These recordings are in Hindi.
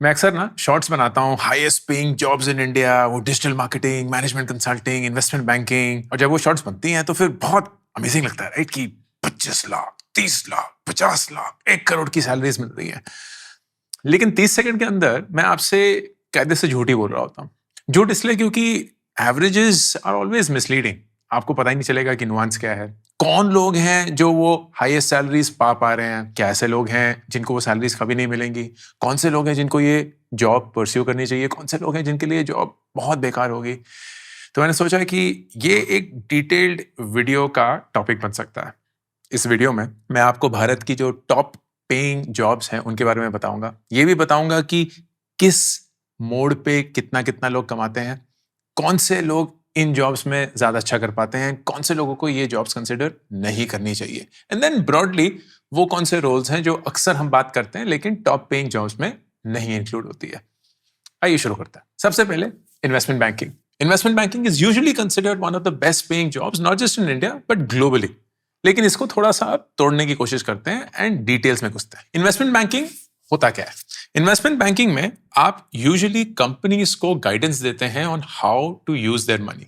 मैं अक्सर ना शॉर्ट्स बनाता हूँ, highest paying jobs in India, वो digital marketing, management consulting, investment banking. और जब वो शॉर्ट्स बनती हैं तो फिर बहुत अमेजिंग लगता है, राइट? कि 25 लाख, 30 लाख, 50 लाख, 1 करोड़ की सैलरीज मिल रही है। लेकिन 30 सेकंड के अंदर मैं आपसे कायदे से झूठ ही बोल रहा होता हूँ। झूठ इसलिए क्योंकि एवरेजेस आर ऑलवेज मिसलीडिंग। आपको पता ही नहीं चलेगा कि नुआंस क्या है। कौन लोग हैं जो वो हाईएस्ट सैलरीज पा रहे हैं? क्या ऐसे लोग हैं जिनको वो सैलरीज कभी नहीं मिलेंगी? कौन से लोग हैं जिनको ये जॉब परस्यू करनी चाहिए? कौन से लोग हैं जिनके लिए जॉब बहुत बेकार होगी? तो मैंने सोचा कि ये एक डिटेल्ड वीडियो का टॉपिक बन सकता है। इस वीडियो में मैं आपको भारत की जो टॉप पेइंग जॉब्स हैं उनके बारे में बताऊंगा। ये भी बताऊंगा कि किस मोड पे कितना कितना लोग कमाते हैं, कौन से लोग इन जॉब्स में ज्यादा अच्छा कर पाते हैं, कौन से लोगों को ये जॉब्स कंसिडर नहीं करनी चाहिए, एंड देन ब्रॉडली वो कौन से रोल्स हैं जो अक्सर हम बात करते हैं लेकिन टॉप पेइंग जॉब्स में नहीं इंक्लूड होती है। आइए शुरू करते हैं। सबसे पहले investment banking. Investment banking is usually considered one of the best paying jobs, not just in India but globally. लेकिन इसको थोड़ा सा तोड़ने की कोशिश करते हैं एंड डिटेल्स में घुसते हैं। इन्वेस्टमेंट बैंकिंग होता क्या है? इन्वेस्टमेंट बैंकिंग में आप यूजुअली कंपनीज को गाइडेंस देते हैं on how to use their money.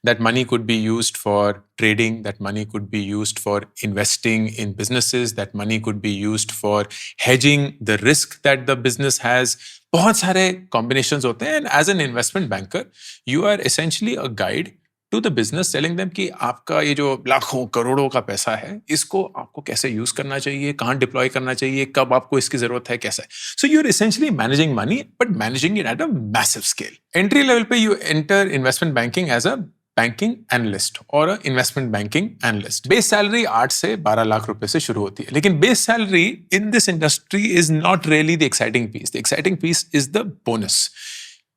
That money could be used for trading, that money could be used for investing in businesses, that money could be used for hedging the risk that the business has. बहुत सारे combinations होते हैं, and as an investment banker, you are essentially a guide to the business, telling them कि आपका ये जो लाखों करोड़ों का पैसा है, इसको आपको कैसे यूज करना चाहिए, कहाँ डिप्लॉय करना चाहिए, कब आपको इसकी जरूरत है, कैसा है. So you're essentially managing money, but managing it at a massive scale. Entry level पे you enter investment banking as a banking analyst और investment banking analyst. Base salary 8 से 12 लाख रुपए से शुरू होती है. लेकिन base salary in this industry is not really the exciting piece. The exciting piece is the bonus.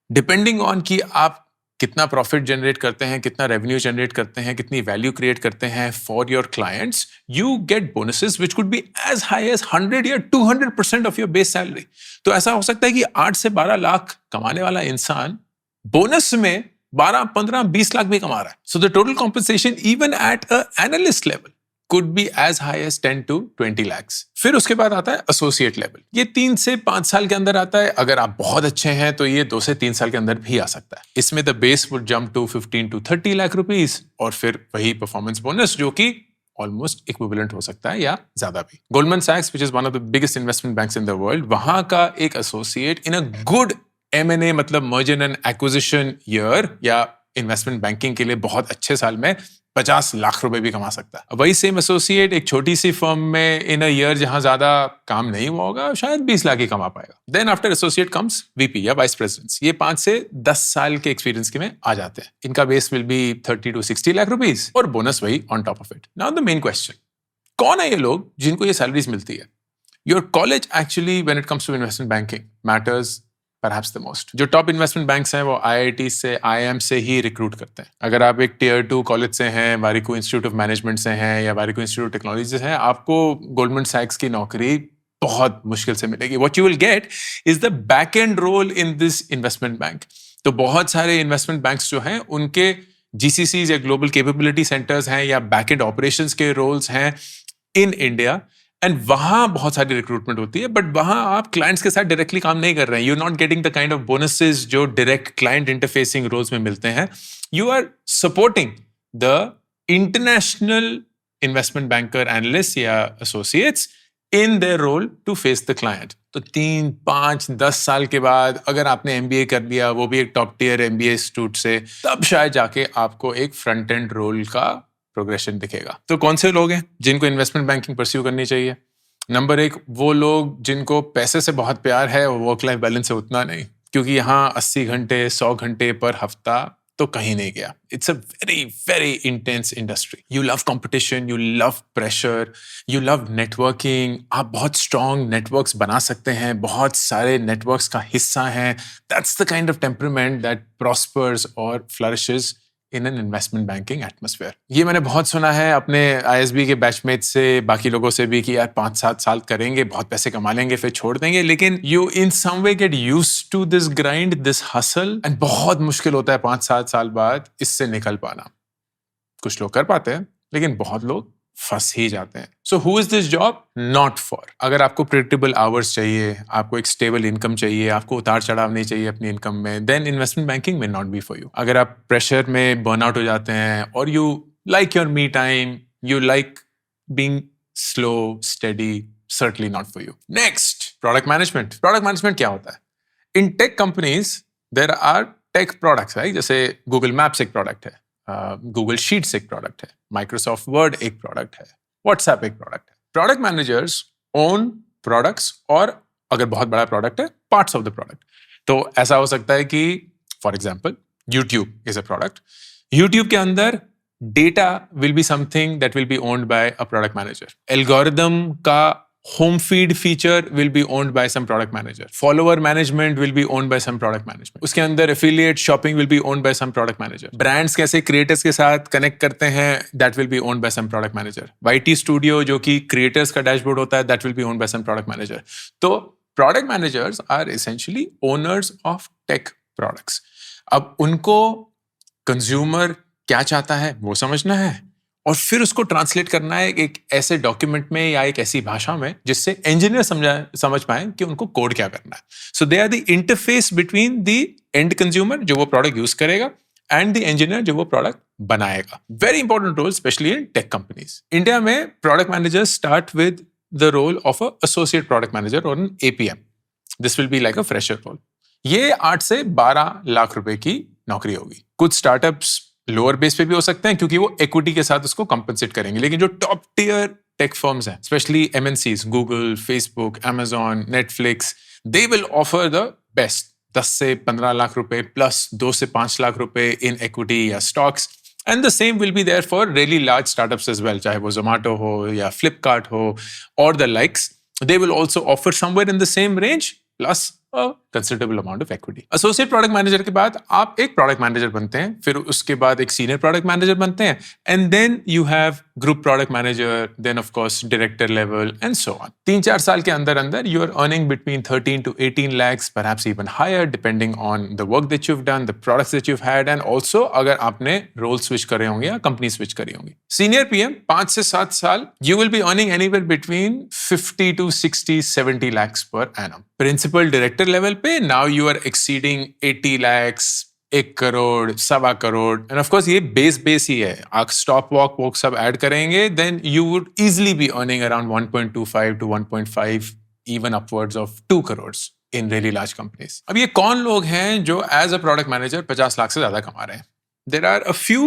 Depending on कि आप कितना प्रॉफिट जनरेट करते हैं, कितना रेवेन्यू जनरेट करते हैं, कितनी वैल्यू क्रिएट करते हैं for your clients, you get bonuses which could be as high as 100 या 200% ऑफ योर बेस सैलरी. तो ऐसा हो सकता है कि 8 से 12 लाख कमाने वाला इंसान बोनस में 12, 15, 20 लाख भी कमा रहा है. So the total compensation even at a analyst level could be as high as 10 to 20 lakhs. फिर उसके बाद आता है एसोसिएट लेवल. ये 3 से 5 साल के अंदर आता है. अगर आप बहुत अच्छे हैं तो ये 2 से 3 साल के अंदर भी आ सकता है. इसमें the base would jump to 15 to 30 lakh rupees और फिर वही परफॉर्मेंस बोनस जो कि ऑलमोस्ट इक्विवेलेंट हो सकता है या ज्यादा भी. गोल्डमैन सैक्स which is one of the biggest investment banks in the world, वहां का एक associate in a good M&A मतलब मर्जर एंड एक्विजिशन ईयर या इन्वेस्टमेंट बैंकिंग के लिए बहुत अच्छे साल में 50 लाख रुपए भी कमा सकता है. वही सेम एसोसिएट एक छोटी सी फर्म में इन अ ईयर जहां ज्यादा काम नहीं हुआ होगा शायद 20 लाख ही कमा पाएगा. Then after associate comes VP या वाइस प्रेसिडेंट्स. ये 5 से 10 साल के एक्सपीरियंस के में आ जाते हैं. इनका base will be 30 to 60 lakh rupees और बोनस वही on top of it. Now the main question, कौन है ये लोग जिनको ये सैलरीज मिलती है? Your college actually when it comes to investment banking matters perhaps the most. जो टॉप इन्वेस्टमेंट बैंक्स हैं वो IIT से IIM से ही रिक्रूट करते हैं. अगर आप एक Tier 2 कॉलेज से हैं, वारिको इंस्टीट्यूट ऑफ मैनेजमेंट से हैं या वारिको इंस्टीट्यूट ऑफ टेक्नोलॉजी से हैं, आपको गोल्डमैन सैक्स की नौकरी बहुत मुश्किल से मिलेगी. What you will get is the back end role in this investment bank. तो बहुत सारे इन्वेस्टमेंट बैंक्स जो हैं उनके GCCs या ग्लोबल कैपेबिलिटी सेंटर्स हैं या बैक एंड ऑपरेशंस के रोल्स हैं इन इंडिया, एंड वहां बहुत सारी रिक्रूटमेंट होती है. बट वहां आप क्लाइंट्स के साथ डायरेक्टली काम नहीं कर रहे हैं. You not getting the kind of bonuses जो डायरेक्ट क्लाइंट इंटरफेसिंग रोल्स में मिलते हैं. You are supporting the international investment banker analyst या associates in their role to face the client. तो 3, 5, 10 साल के बाद अगर आपने MBA कर लिया, वो भी एक टॉप टियर MBA इंस्टीट्यूट से, तब शायद जाके आपको एक फ्रंट एंड रोल का प्रोग्रेशन दिखेगा. तो कौन से लोग हैं जिनको इन्वेस्टमेंट बैंकिंग परस्यू करनी चाहिए? नंबर 1, वो लोग जिनको पैसे से बहुत प्यार है और वर्क लाइफ बैलेंस से उतना नहीं, क्योंकि यहाँ 80 घंटे 100 घंटे पर हफ्ता तो कहीं नहीं गया. It's a very very intense industry. You love competition, you love pressure, you love networking. आप बहुत स्ट्रॉन्ग नेटवर्क्स बना सकते हैं, बहुत सारे नेटवर्क्स का हिस्सा हैं. That's the kind of temperament that prospers और flourishes in an investment banking atmosphere. ये मैंने बहुत सुना है अपने ISB के बैचमेट से, बाकी लोगों से भी, कि यार 5-7 साल करेंगे, बहुत पैसे कमा लेंगे, फिर छोड़ देंगे. लेकिन you in some way get used to this grind, this hustle, and बहुत मुश्किल होता है 5-7 साल बाद इससे निकल पाना. कुछ लोग कर पाते हैं लेकिन बहुत लोग फंस ही जाते हैं. So who is this job? Not for. अगर आपको प्रिडिक्टेबल आवर्स चाहिए, आपको एक स्टेबल इनकम चाहिए, आपको उतार चढ़ाव नहीं चाहिए अपनी इनकम में, देन इन्वेस्टमेंट बैंकिंग में नॉट बी फॉर यू. अगर आप प्रेशर में बर्नआउट हो जाते हैं और you like your me time, you like being slow steady, certainly not for you. Next, product management. Product management क्या होता है? In tech companies, there are tech products, right? जैसे Google Maps एक product है, Google Sheets एक product है, Microsoft Word एक product है, WhatsApp एक product है. Product managers own products और अगर बहुत बड़ा product है, parts of the product. तो ऐसा हो सकता है कि, for example, YouTube is a product. YouTube के अंदर data will be something that will be owned by a product manager. Algorithm का home feed feature will be owned by some product manager. Follower management will be owned by some product management. उसके अंदर affiliate shopping will be owned by some product manager. Brands कैसे creators के साथ connect करते हैं, that will be owned by some product manager. YT Studio जो कि creators का dashboard होता है, that will be owned by some product manager. तो product managers are essentially owners of tech products. अब उनको consumer क्या चाहता है वो समझना है और फिर उसको ट्रांसलेट करना है एक ऐसे डॉक्यूमेंट में या एक ऐसी भाषा में जिससे इंजीनियर समझ पाए कि उनको कोड क्या करना है. So they are the interface between the end consumer जो वो प्रोडक्ट यूज करेगा एंड द इंजीनियर जो वो प्रोडक्ट बनाएगा. Very important role specially in tech companies. India में product managers start with the role of a associate product manager और an APM. This will be like a fresher role. ये 8 से 12 लाख रुपए की नौकरी होगी. कुछ स्टार्टअप्स लोअर बेस पे भी हो सकते हैं क्योंकि वो इक्विटी के साथ उसको कंपनसेट करेंगे. लेकिन जो टॉप टियर टेक फर्म्स हैं, specially MNCs, Google, Facebook, Amazon, Netflix, they will offer the best. 10 से 15 लाख रुपए प्लस 2 से 5 लाख रुपए इन इक्विटी या stocks. And the same will be there for really large startups as well, चाहे वो जोमेटो हो या फ्लिपकार्ट हो और the likes. They will also offer somewhere in the same range plus a considerable amount of equity. Associate product manager के बाद आप एक product manager बनते हैं, फिर उसके बाद एक senior product manager बनते हैं, and then you have group product manager, then of course director level and so on. 3-4 साल के अंदर you are earning between 13 to 18 lakhs, perhaps even higher depending on the work that you've done, the products that you've had, and also अगर आपने role switch करे होंगे या company switch करी होंगी. Senior PM 5 से 7 साल you will be earning anywhere between 50 to 60, 70 lakhs per annum. Principal director level पे now you are exceeding 80 lakhs, 1 crore, 1.25 crore, and of course ये बेस ही है. आप स्टॉप वॉक सब ऐड करेंगे, then you would easily be earning around 1.25 to 1.5, even upwards of 2 crores in really large companies. अब ये कौन लोग हैं जो as a product manager 50 lakh से ज्यादा कमा रहे हैं? There are a few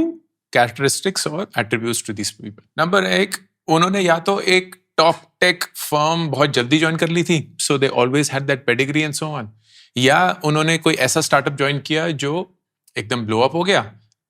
characteristics or attributes to these people. Number 1, उन्होंने या तो एक टॉप टेक फर्म बहुत जल्दी ज्वाइन कर ली थी, so they always had that pedigree and so on. या उन्होंने कोई ऐसा स्टार्टअप ज्वाइन किया जो एकदम ब्लो अप हो गया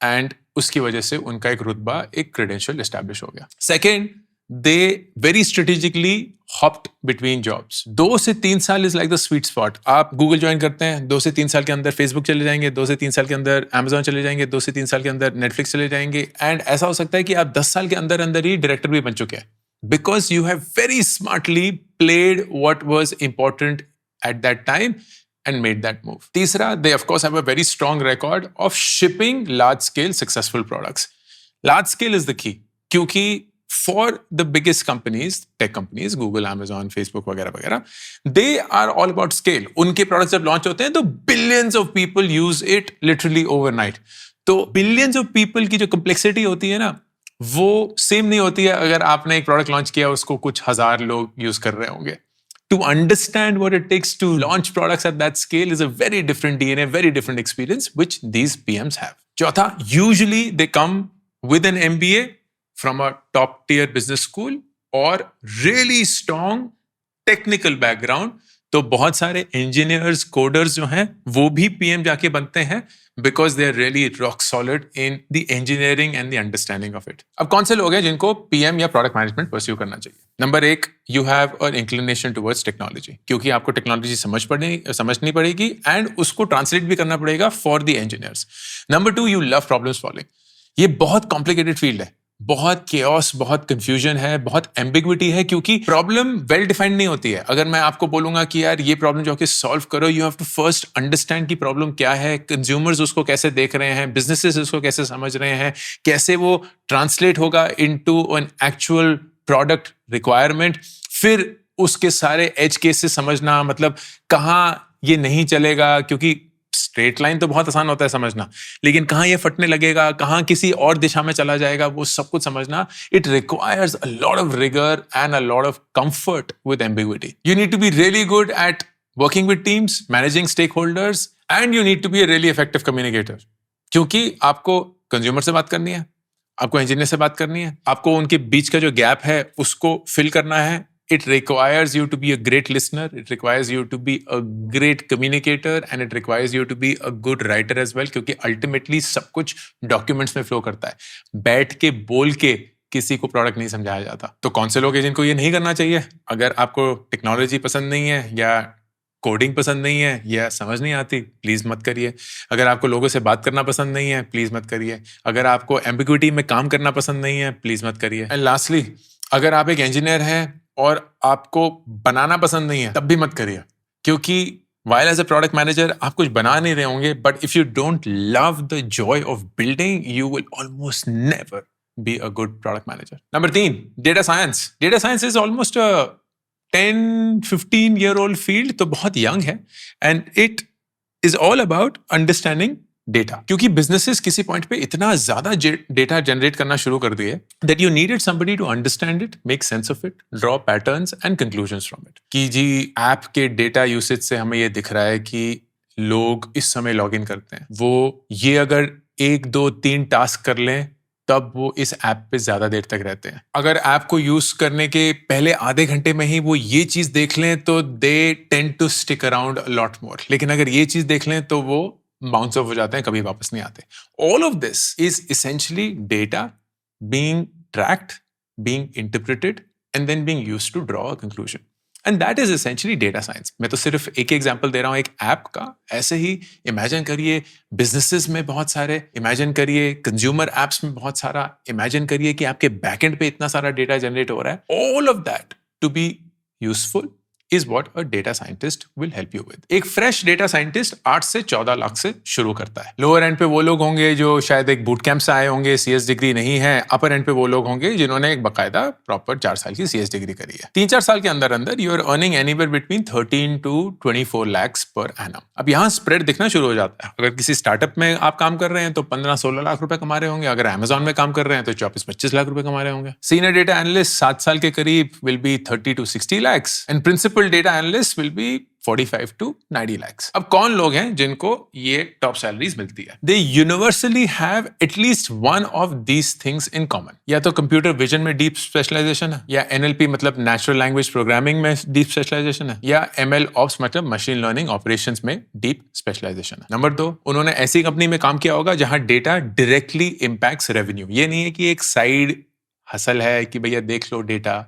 एंड उसकी वजह से उनका एक रुतबा, एक क्रेडेंशियल एस्टैब्लिश हो गया. Second, they very strategically hopped between jobs. 2 से 3 साल is like the sweet spot. आप गूगल ज्वाइन करते हैं, 2 से 3 साल के अंदर फेसबुक चले जाएंगे, 2 से 3 साल के अंदर अमेजॉन चले जाएंगे, 2 से 3 साल के अंदर नेटफ्लिक्स चले जाएंगे, एंड ऐसा हो सकता है कि आप 10 साल के अंदर अंदर ही डायरेक्टर भी बन चुके हैं because you have very smartly played what was important at that time and made that move. Tisra, they of course have a very strong record of shipping large scale successful products. Large scale is the key क्योंकि for the biggest companies, tech companies, Google, Amazon, Facebook वगैरह, they are all about scale. उनके products जब launch होते हैं तो billions of people use it literally overnight. तो billions of people की जो complexity होती है ना, वो सेम नहीं होती है अगर आपने एक प्रोडक्ट लॉन्च किया उसको कुछ 1000 लोग यूज कर रहे होंगे. To understand what it takes to launch products at that scale is a very different DNA, very different experience, which these PMs have. Chauथा, usually they come with an MBA from a top tier business school or really strong technical background. तो बहुत सारे engineers, coders जो हैं वो भी PM जाके बनते हैं because they are really rock solid in the engineering and the understanding of it. अब कौन से लोग हैं जिनको PM या product management pursue करना चाहिए? Number 1, you have an inclination towards technology क्योंकि आपको टेक्नोलॉजी समझनी पड़ेगी and उसको ट्रांसलेट भी करना पड़ेगा for the engineers. Number 2, you love problem solving. ये बहुत complicated field है. बहुत केओस, बहुत कंफ्यूजन है, बहुत एम्बिग्विटी है, क्योंकि प्रॉब्लम वेल डिफाइंड नहीं होती है. अगर मैं आपको बोलूंगा कि यार ये प्रॉब्लम जो कि सॉल्व करो, you have to first understand की प्रॉब्लम क्या है, कंज्यूमर्स उसको कैसे देख रहे हैं, बिजनेसेस उसको कैसे समझ रहे हैं, कैसे वो ट्रांसलेट होगा into an actual product requirement, फिर उसके सारे एज केसेस समझना, मतलब कहाँ ये नहीं चलेगा, क्योंकि स्ट्रेट लाइन तो बहुत आसान होता है समझना, लेकिन कहाँ ये फटने लगेगा, कहाँ किसी और दिशा में चला जाएगा, वो सब कुछ समझना. It requires a lot of rigor and a lot of comfort with ambiguity. You need to be really good at working with teams, managing stakeholders, and you need to be a really effective communicator. क्योंकि आपको कंज्यूमर से बात करनी है, आपको इंजीनियर से बात करनी है, आपको उनके बीच का जो गैप है उसको फिल करना है. It requires you to be a great listener. It requires you to be a great communicator, and it requires you to be a good writer as well. क्योंकि ultimately सब कुछ डॉक्यूमेंट्स में फ्लो करता है. बैठ के बोल के किसी को प्रोडक्ट नहीं समझाया जाता. तो कौन से लोग हैं जिनको ये नहीं करना चाहिए? अगर आपको टेक्नोलॉजी पसंद नहीं है, या कोडिंग पसंद नहीं है, या समझ नहीं आती, प्लीज मत करिए. अगर आपको लोगों से बात करना पसंद नहीं है, प्लीज मत करिए. अगर आपको एम्बिग्विटी में काम करना पसंद नहीं है, प्लीज मत करिए. एंड लास्टली, अगर आप एक इंजीनियर हैं और आपको बनाना पसंद नहीं है, तब भी मत करिए. क्योंकि while as a product manager आप कुछ बना नहीं रहे होंगे, but if you don't love the joy of building, you will almost never be a good product manager. Number 3, data science. Data science is almost a 10-15 year old field, तो बहुत young है, and it is all about understanding data. क्योंकि बिजनेसेस किसी पॉइंट पे इतना ज्यादा डेटा जनरेट करना शुरू कर दिए that you needed somebody to understand it, make sense of it, draw patterns and conclusions from it. कि जी ऐप के डेटा यूसेज से हमें ये दिख रहा है कि लोग इस समय लॉग इन करते हैं, वो ये अगर 1, 2, 3 टास्क कर लें तब वो इस ऐप पे ज्यादा देर तक रहते हैं. अगर ऐप को यूज करने के पहले आधे घंटे में ही वो ये चीज देख लें तो they tend to stick around a lot more. लेकिन अगर ये चीज देख लें तो वो बाउंस ऑफ हो जाते हैं, कभी वापस नहीं आते. All of this is essentially data being tracked, being interpreted, and then being used to draw a conclusion. And that is essentially data science. मैं तो सिर्फ एक एग्जांपल दे रहा हूं एक ऐप का. ऐसे ही इमेजिन करिए बिजनेसेस में बहुत सारे, इमेजिन करिए कंज्यूमर एप्स में बहुत सारा, इमेजिन करिए कि आपके बैकएंड पे इतना सारा डेटा जनरेट हो रहा है. All of that to be useful is what a data scientist will help you with. एक फ्रेश डेटा साइंटिस्ट 8 से 14 लाख से शुरू करता है. लोअर एंड पे वो लोग होंगे जो शायद एक बूट कैंप से आए होंगे, सीएस डिग्री नहीं है. अपर एंड पे वो लोग होंगे जिन्होंने एक बकायदा प्रॉपर 4 साल की सीएस डिग्री करी है. 3-4 साल के अंदर अंदर you are earning anywhere between 13 to 24 lakhs per annum. अब यहाँ स्प्रेड दिखना शुरू हो जाता है. अगर किसी स्टार्टअप में आप काम कर रहे हैं तो 15-16 लाख रुपए कमा रहे होंगे. अगर अमेजॉन में काम कर रहे हैं तो 24-25 लाख रुपए कमा रहे होंगे. सीनियर डेटा एनालिस्ट 7 साल के करीब will be 30 to 60 lakhs, and principal data analyst will be 45 to 90 lakhs. अब कौन लोग हैं जिनको ये टॉप सैलरीज मिलती है? They universally have at least one of these things in common. या तो कंप्यूटर विजन में डीप स्पेशलाइजेशन है, या एनएलपी मतलब नेचुरल लैंग्वेज प्रोग्रामिंग में डीप स्पेशलाइजेशन है, या एमएल ऑप्स मतलब मशीन लर्निंग ऑपरेशंस में डीप स्पेशलाइजेशन है. नंबर 2, उन्होंने ऐसी कंपनी में काम किया होगा जहां डेटा डायरेक्टली इंपैक्ट्स रेवेन्यू. ये नहीं है कि एक साइड हसल है कि भैया देख लो data.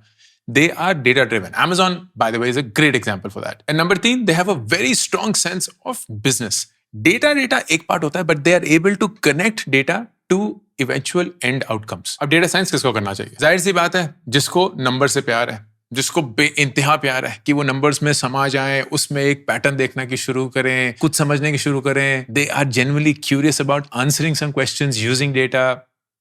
They are data driven. Amazon, by the way, is a great example for that. And number 3, they have a very strong sense of business. Data एक part होता है, but they are able to connect data to eventual end outcomes. अब data science किसको करना चाहिए? जाहिर सी बात है जिसको नंबर से प्यार है, जिसको बेइंतहा प्यार है कि वो नंबर्स में समा जाएं, उसमें एक पैटर्न देखना की शुरू करें, कुछ समझने की शुरू करें. They are genuinely curious about answering some questions using data.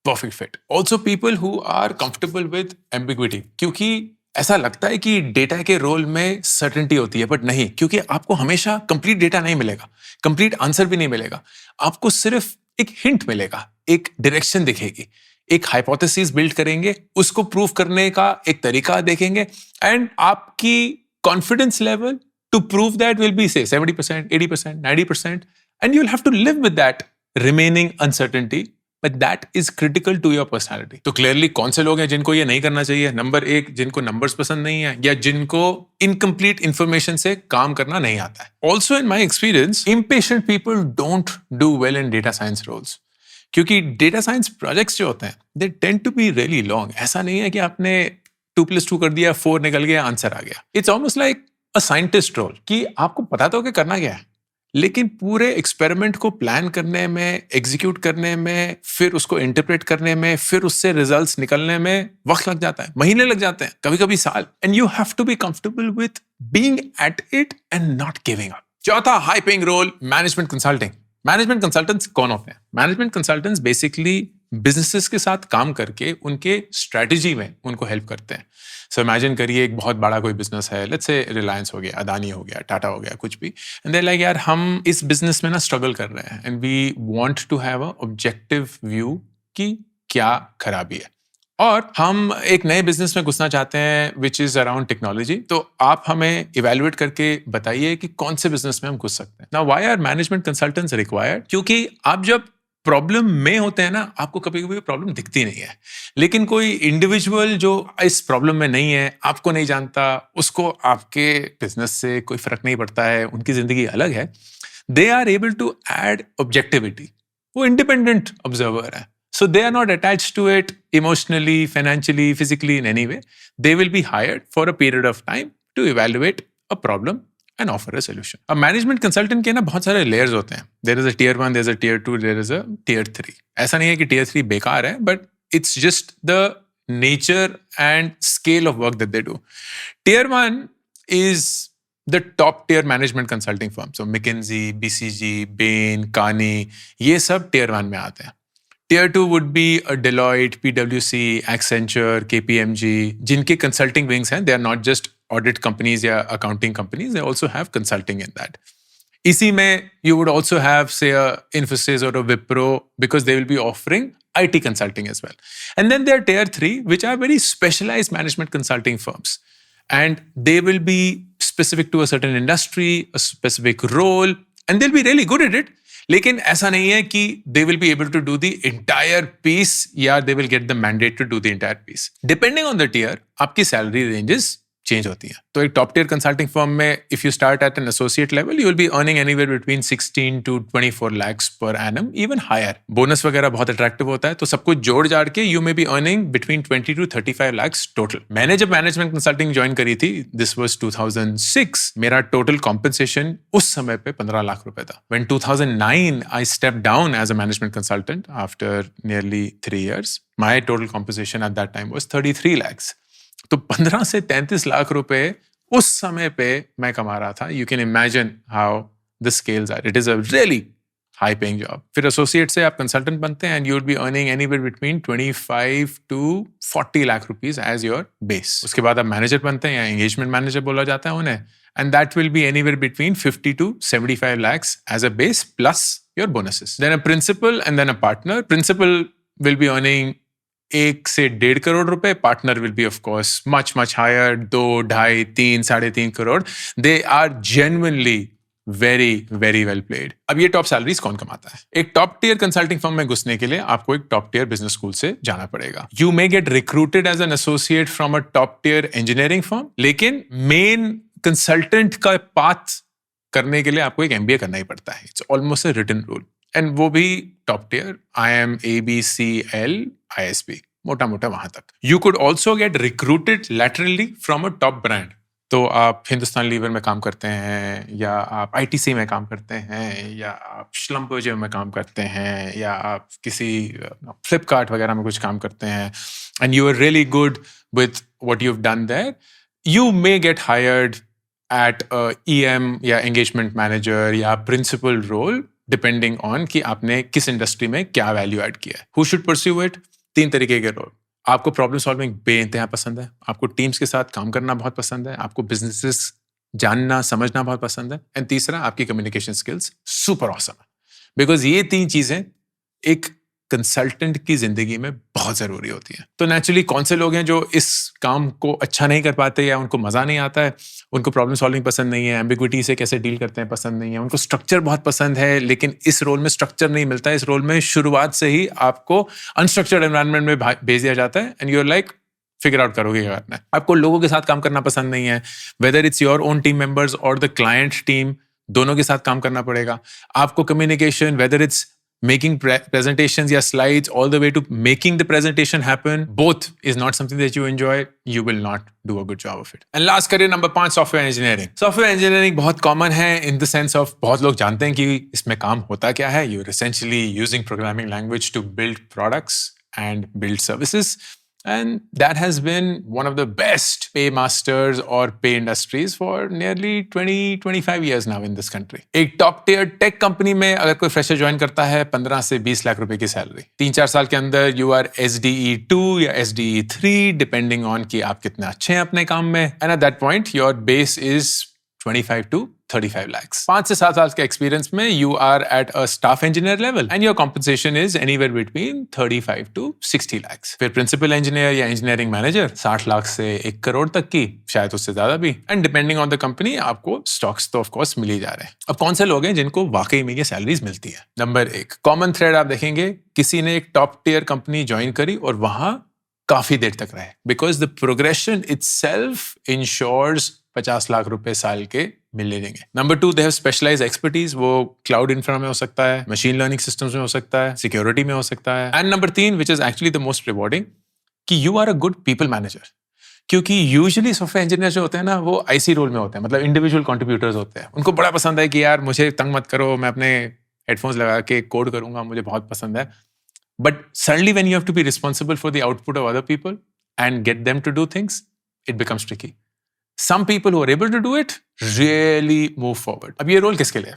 Perfect fit. Also people who are comfortable with ambiguity. क्योंकि ऐसा लगता है कि डेटा के रोल में सर्टेनिटी होती है, बट नहीं, क्योंकि आपको हमेशा कंप्लीट डेटा नहीं मिलेगा, कंप्लीट आंसर भी नहीं मिलेगा. आपको सिर्फ एक हिंट मिलेगा, एक डायरेक्शन दिखेगी, एक हाइपोथेसिस बिल्ड करेंगे, उसको प्रूव करने का एक तरीका देखेंगे, एंड आपकी confidence level to prove that will be say 70%, 80%, 90%, and you will have to live with that remaining uncertainty. But that is critical to your personality. तो clearly कौन से लोग हैं जिनको ये नहीं करना चाहिए? नंबर 1, जिनको नंबर्स पसंद नहीं है, या जिनको इनकम्प्लीट इंफॉर्मेशन से काम करना नहीं आता है. Also in my experience, impatient people don't do well in data science roles. क्योंकि data science projects जो होते हैं, they tend to be really long. ऐसा नहीं है कि आपने 2+2 कर दिया, 4 निकल गया, आंसर आ गया. It's almost like a scientist role कि आपको पता तो कि करना क्या है, लेकिन पूरे एक्सपेरिमेंट को प्लान करने में, एग्जीक्यूट करने में, फिर उसको इंटरप्रेट करने में, फिर उससे रिजल्ट्स निकलने में वक्त लग जाता है, महीने लग जाते हैं, कभी कभी साल. And you have to be comfortable with being at it and not giving up. चौथा high paying role, management consulting. Management consultants कौन होते हैं? मैनेजमेंट कंसल्टेंट्स बेसिकली बिजनेसेस के साथ काम करके उनके स्ट्रेटजी में उनको हेल्प करते हैं. सो इमेजिन करिए एक बहुत बड़ा कोई बिजनेस है, लेट्स से रिलायंस हो गया, अदानी हो गया, टाटा हो गया, कुछ भी. एंड दे लाइक यार हम इस बिजनेस में ना स्ट्रगल कर रहे हैं and we want to have a objective view कि क्या खराबी है और हम एक नए बिजनेस में घुसना चाहते हैं विच इज अराउंड टेक्नोलॉजी. तो आप हमें इवेल्युएट करके बताइए कि कौन से बिजनेस में हम घुस सकते हैं. Now why are management consultants required? क्योंकि आप जब प्रॉब्लम में होते हैं ना, आपको कभी कभी प्रॉब्लम दिखती नहीं है, लेकिन कोई इंडिविजुअल जो इस प्रॉब्लम में नहीं है, आपको नहीं जानता, उसको आपके बिजनेस से कोई फर्क नहीं पड़ता है, उनकी जिंदगी अलग है, they are able to add objectivity. वो इंडिपेंडेंट ऑब्जर्वर है. So they are not attached to it emotionally, financially, physically in any way. They will be hired for a period of time to evaluate a problem and offer a solution. अब management consultant के ना बहुत सारे layers होते हैं. There is a tier 1, there is a tier 2, there is a tier 3. ऐसा नहीं है कि tier 3 बेकार है, but it's just the nature and scale of work that they do. Tier 1 is the top tier management consulting firm. So McKinsey, BCG, Bain, Kearney, ये सब tier 1 में आते हैं. Tier 2 would be a Deloitte, PwC, Accenture, KPMG, जिनके consulting wings हैं. They are not just audit companies या accounting companies. They also have consulting in that. इसी में you would also have say a Infosys or a Wipro because they will be offering IT consulting as well. And then there are Tier 3, which are very specialized management consulting firms. And they will be specific to a certain industry, a specific role, and they'll be really good at it. लेकिन ऐसा नहीं है कि they will be able to do the entire piece या they will get the mandate to do the entire piece. Depending on the tier, आपकी salary ranges चेंज होती हैं. तो एक टॉप टियर कंसल्टिंग फर्म में if you start at an associate level you will be earning anywhere between 16 to 24 lakhs per annum, even higher. Bonus वगैरह बहुत अट्रैक्टिव होता है, तो सब कुछ जोड़ जाड़ के you may be earning between 20 to 35 lakhs total. मैंने जब मैनेजमेंट कंसल्टिंग ज्वाइन करी थी, दिस वाज 2006, मेरा टोटल कॉम्पनसेशन उस समय पे 15 लाख रुपए था. When 2009 I step down as a management consultant after nearly 3 years, my total compensation at that time was 33 lakhs. तो 15 से 33 लाख रुपए उस समय पे मैं कमा रहा था. You can imagine how the scales are. It is a really high paying job. फिर एसोसिएट से आप कंसल्टेंट बनते हैं and you would be earning anywhere between 25 to 40 lakh rupees as your base. उसके बाद आप मैनेजर बनते हैं या एंगेजमेंट मैनेजर बोला जाता है उन्हें, and that will be anywhere between 50 to 75 lakhs as a base plus your bonuses. Then a principal and then a partner. Principal will be earning 1 से 1.5 करोड़ रुपए. Partner will be of course much higher, 2, 2.5, 3, 3.5 crore. They are genuinely very very well played. अब ये टॉप सैलरीज कौन कमाता है? एक टॉप टियर कंसल्टिंग फर्म में घुसने के लिए आपको एक टॉप टियर बिजनेस स्कूल से जाना पड़ेगा. You may get recruited as an associate from a top tier engineering firm, लेकिन मेन कंसल्टेंट का पाथ करने के लिए आपको एक MBA करना ही पड़ता है. It's almost a written rule. And वो भी top tier, IIM, ABCL, ISB, मोटा मोटा वहां तक. You could also get recruited laterally from a top brand. तो आप हिंदुस्तान लीवर में काम करते हैं, या आप ITC में काम करते हैं, या आप Schlumberger में काम करते हैं, या आप किसी फ्लिपकार्ट वगैरह में कुछ काम करते हैं, and you are really good with what you have done there, you may get hired at EM या एंगेजमेंट मैनेजर या प्रिंसिपल रोल, डिपेंडिंग ऑन कि आपने किस इंडस्ट्री में क्या वैल्यू ऐड किया है. Who should pursue it? 3 तरीके के रोल. आपको प्रॉब्लम सॉल्विंग बेइंतहा पसंद है, आपको टीम्स के साथ काम करना बहुत पसंद है, आपको बिजनेसेस जानना समझना बहुत पसंद है, एंड तीसरा आपकी कम्युनिकेशन स्किल्स सुपर ऑसम है. बिकॉज ये 3 चीजें एक कंसल्टेंट की जिंदगी में बहुत जरूरी होती है. तो नेचुरली कौन से लोग हैं जो इस काम को अच्छा नहीं कर पाते, या उनको मजा नहीं आता है, उनको प्रॉब्लम सॉल्विंग पसंद नहीं है, एम्बिग्विटी से कैसे डील करते हैं पसंद नहीं है, उनको स्ट्रक्चर बहुत पसंद है, लेकिन इस रोल में स्ट्रक्चर नहीं मिलता है. इस रोल में शुरुआत से ही आपको अनस्ट्रक्चर्ड एनवायरनमेंट में भेज दिया जाता है, and you are like figure out करोगे क्या करना है. आपको लोगों के साथ काम करना पसंद नहीं है, whether it's your own team members और द क्लाइंट टीम, दोनों के साथ काम करना पड़ेगा. आपको communication, whether it's making presentations या slides all the way to making the presentation happen, both is not something that you enjoy, you will not do a good job of it. And last career number 5, software engineering. Software engineering बहुत common है in the sense of बहुत लोग जानते हैं कि इसमें काम होता क्या है. You're essentially using programming language to build products and build services. And that has been one of the best paymasters or pay industries for nearly 20-25 years now in this country. एक top tier tech company में अगर कोई fresher join करता है 15 से 20 लाख रुपए की सैलरी, 3-4 साल के अंदर you are SDE2 या SDE3 depending on कि आप कितने अच्छे हैं अपने काम में. And at that point your base is 25 to 35 lakhs. 5 से 7 साल के एक्सपीरियंस में you are at a staff engineer level and your compensation is anywhere between 35 to 60 lakhs. फिर principal engineer या engineering manager 60 लाख से 1 करोड़ तक की, शायद उससे ज्यादा भी. And depending on the company आपको stocks तो of course मिल ही जा रहे हैं. अब कौन से लोग हैं जिनको वाकई में ये सैलरीज मिलती है? नंबर 1, कॉमन थ्रेड आप देखेंगे, किसी ने एक टॉप टियर कंपनी ज्वाइन करी और वहां काफी देर तक रहे. Because the progression itself insures 50 lakh रुपए साल के मिल लेंगे. Number 2, they have specialized expertise. वो क्लाउड इंफ्रा में हो सकता है, मशीन लर्निंग सिस्टम्स में हो सकता है, सिक्योरिटी में हो सकता है. And number 3, which is actually the most rewarding, कि you are a good people manager. क्योंकि यूजुअली सॉफ्टवेयर इंजीनियर जो होते हैं ना, वो आईसी रोल में होते हैं, मतलब इंडिविजुअल कंट्रीब्यूटर्स होते हैं. उनको बड़ा पसंद है कि यार मुझे तंग मत करो, मैं अपने हेडफोन्स लगा के कोड करूंगा, मुझे बहुत पसंद है. But suddenly when you have to be responsible for the output of other people and get them to do things, it becomes tricky. Some people who are able to do it really move forward. अब ये रोल किसके लिए?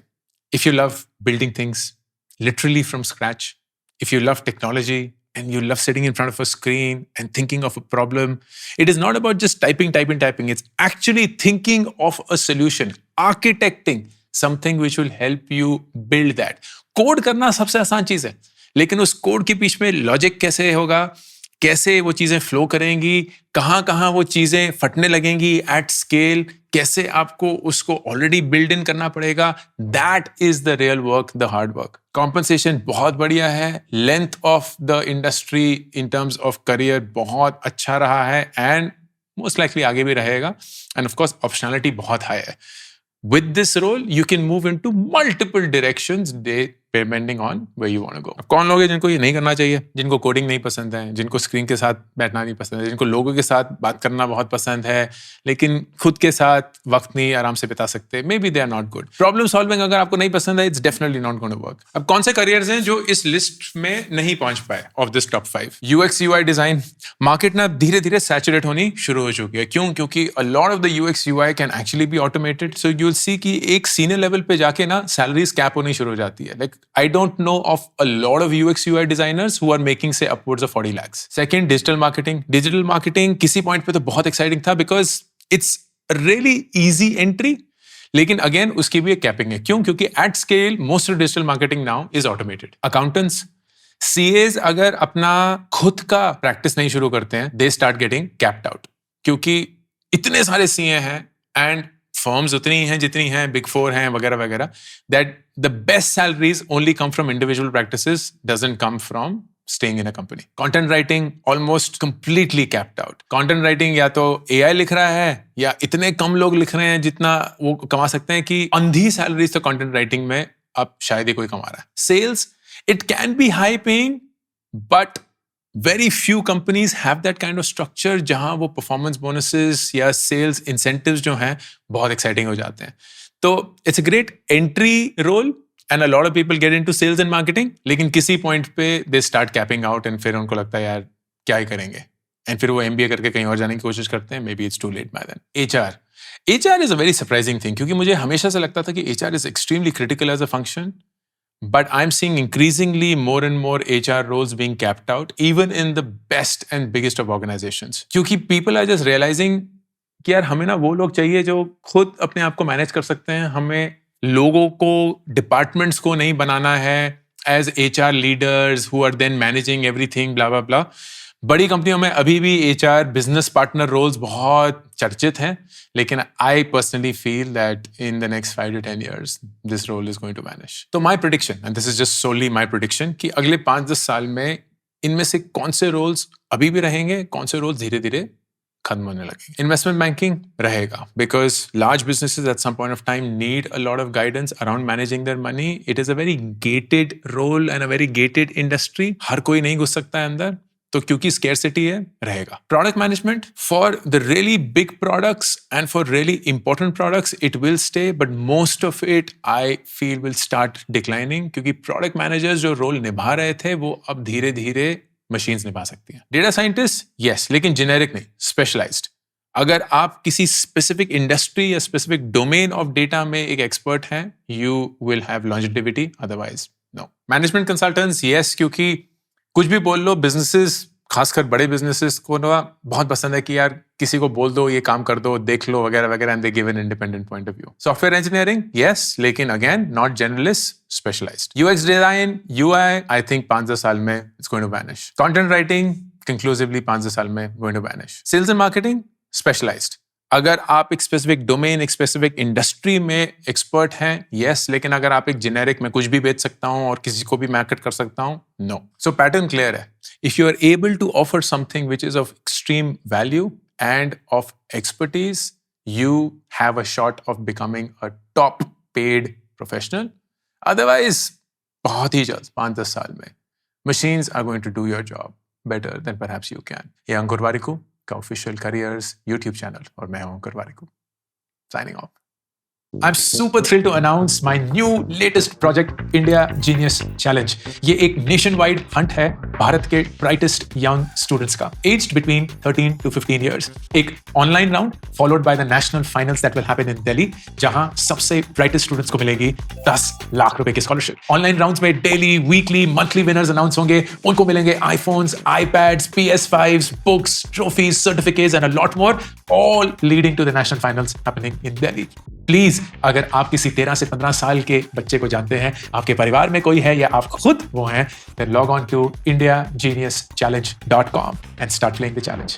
If you love building things literally from scratch, if you love technology and you love sitting in front of a screen and thinking of a problem, it is not about just typing. It's actually thinking of a solution, architecting something which will help you build that. Code करना सबसे आसान चीज है, लेकिन उस कोड के पीछे में लॉजिक कैसे होगा, कैसे वो चीजें फ्लो करेंगी, कहां वो चीजें फटने लगेंगी एट स्केल, कैसे आपको उसको ऑलरेडी बिल्ड इन करना पड़ेगा. That is the real work, the hard work. Compensation बहुत बढ़िया है, length of the industry in terms of career बहुत अच्छा रहा है एंड मोस्ट लाइकली आगे भी रहेगा. एंड ऑफ कोर्स ऑप्शनलिटी बहुत हाई है. With this role, you can move into multiple directions depending on where you want to go. कौन लोग हैं जिनको ये नहीं करना चाहिए? जिनको कोडिंग नहीं पसंद है, जिनको स्क्रीन के साथ बैठना नहीं पसंद है, जिनको लोगों के साथ बात करना बहुत पसंद है, लेकिन खुद के साथ वक्त नहीं आराम से बिता सकते. Maybe they are not good. Problem solving अगर आपको नहीं पसंद है, it's definitely not going to work. अब कौन से करियर्स हैं जो इस लिस्ट में नहीं पहुंच पाए of this top 5? UX UI design market ना धीरे धीरे सैचुरेट होनी शुरू हो चुकी है. क्यों? क्योंकि a lot of the UX UI can actually be automated. So you'll see कि एक सीनियर लेवल पे जाके ना सैलरीज कैप होनी शुरू हो जाती है. Like I don't know of a lot of UX UI designers who are making say upwards of 40 lakhs. Second, digital marketing. Digital marketing किसी पॉइंट पे तो बहुत एक्साइटिंग था because it's a really easy entry. लेकिन अगेन उसकी भी एक कैपिंग है. क्यों? क्योंकि at scale most of digital marketing now is automated. Accountants, CAs अगर अपना खुद का प्रैक्टिस नहीं शुरू करते हैं, they start getting capped out. क्योंकि इतने सारे CA हैं एंड फर्म्स उतनी हैं जितनी हैं, बिग 4 हैं वगैरह वगैरह, that the best salaries only come from individual practices, doesn't come from staying in a company. Content writing almost completely capped out. Content writing या तो AI लिख रहा है या इतने कम लोग लिख रहे हैं जितना वो कमा सकते हैं कि अंधी सैलरीज तो content writing में अब शायद ही कोई कमा रहा है. Sales, it can be high paying, but very few companies have that kind of structure जहां वो performance bonuses या sales incentives जो हैं बहुत exciting हो जाते हैं. तो it's a great entry role and a lot of people get into sales and marketing, लेकिन किसी point पे they start capping out and फिर उनको लगता है यार क्या ही करेंगे, and फिर वो MBA करके कहीं और जाने की कोशिश करते हैं. Maybe it's too late by then. HR is a very surprising thing क्योंकि मुझे हमेशा से लगता था कि HR is extremely critical as a function. But I'm seeing increasingly more and more HR roles being capped out, even in the best and biggest of organizations. क्योंकि people are just realizing कि यार हमें ना वो लोग चाहिए जो खुद अपने आप को मैनेज कर सकते हैं. हमें लोगों को, डिपार्टमेंट्स को नहीं बनाना है as HR leaders who are then managing everything, blah blah blah. बड़ी कंपनियों में अभी भी HR बिजनेस पार्टनर रोल्स बहुत चर्चित हैं, लेकिन I personally feel that in the next 5 to 10 years this role is going to vanish. तो my prediction, and this is just solely my prediction, कि अगले 5-10 साल में इनमें से कौन से रोल्स अभी भी रहेंगे, कौन से रोल्स धीरे धीरे खत्म होने लगेगी। इन्वेस्टमेंट बैंकिंग रहेगा because large businesses at some point of time need a lot of guidance around managing their money. It is a very gated role and a very gated industry. हर कोई नहीं घुस सकता है अंदर, तो क्योंकि स्केर्सिटी है, रहेगा. Product management for the really big products and for really important products it will stay, but most of it I feel will start declining, क्योंकि प्रोडक्ट मैनेजर्स जो रोल निभा रहे थे वो अब धीरे धीरे मशीन्स निभा सकती हैं. डेटा साइंटिस्ट यस, लेकिन जेनेरिक नहीं, स्पेशलाइज्ड. अगर आप किसी स्पेसिफिक इंडस्ट्री या स्पेसिफिक डोमेन ऑफ डेटा में एक एक्सपर्ट हैं, you will have longevity, otherwise no. Management consultants yes, क्योंकि कुछ भी बोल लो, बिजनेसेस खासकर बड़े बिजनेसेस को ना बहुत पसंद है कि यार किसी को बोल दो, ये काम कर दो, देख लो वगैरह वगैरह, and they give an independent point of view. Software engineering yes, लेकिन again not generalist, specialised. UX design, UI, I think 5-10 साल में it's going to vanish. Content writing conclusively 5-10 साल में going to vanish. Sales and marketing specialised. अगर आप एक स्पेसिफिक डोमेन, एक स्पेसिफिक इंडस्ट्री में एक्सपर्ट हैं, यस, लेकिन अगर आप एक जेनेरिक में कुछ भी बेच सकता हूं और किसी को भी मार्केट कर सकता हूं, नो. सो पैटर्न क्लियर है. If you are able to offer something which is of extreme value and of expertise, you have a shot of becoming a top paid professional. Otherwise बहुत ही जल्द 5-10 साल में machines are going to do your job better than perhaps you can. ये अंकुर वारिकू का ऑफिशियल करियर्स यूट्यूब चैनल, और मैं हूं Ankur Warikoo, signing off. I'm super thrilled to announce my new latest project, India Genius Challenge. ये एक nationwide hunt है भारत के brightest young students का, aged between 13 to 15 years. एक online round followed by the national finals that will happen in Delhi, जहां सबसे brightest students को मिलेगी 10 लाख रुपए की scholarship. Online rounds में daily, weekly, monthly winners announce होंगे. उनको मिलेंगे iPhones, iPads, PS5s, books, trophies, certificates and a lot more, all leading to the national finals happening in Delhi. Please, अगर आप किसी 13 से 15 साल के बच्चे को जानते हैं, आपके परिवार में कोई है या आप खुद वो हैं, then log on to indiageniuschallenge.com and start playing the challenge.